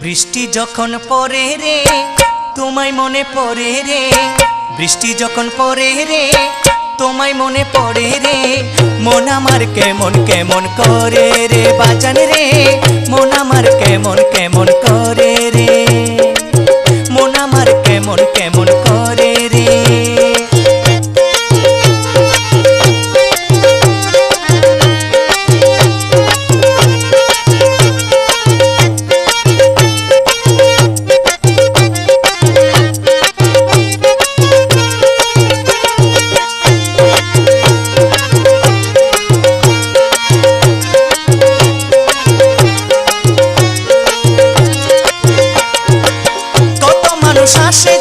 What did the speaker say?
বৃষ্টি যখন পড়ে রে তোমায় মনে পড়ে রে, বৃষ্টি যখন পড়ে রে তোমায় মনে পড়ে রে, মন আমার কেমন কেমন করে রে বাজান রে, মন আমার কেমন কেমন করে রে, মন আমার কেমন কেমন করে রে। আসে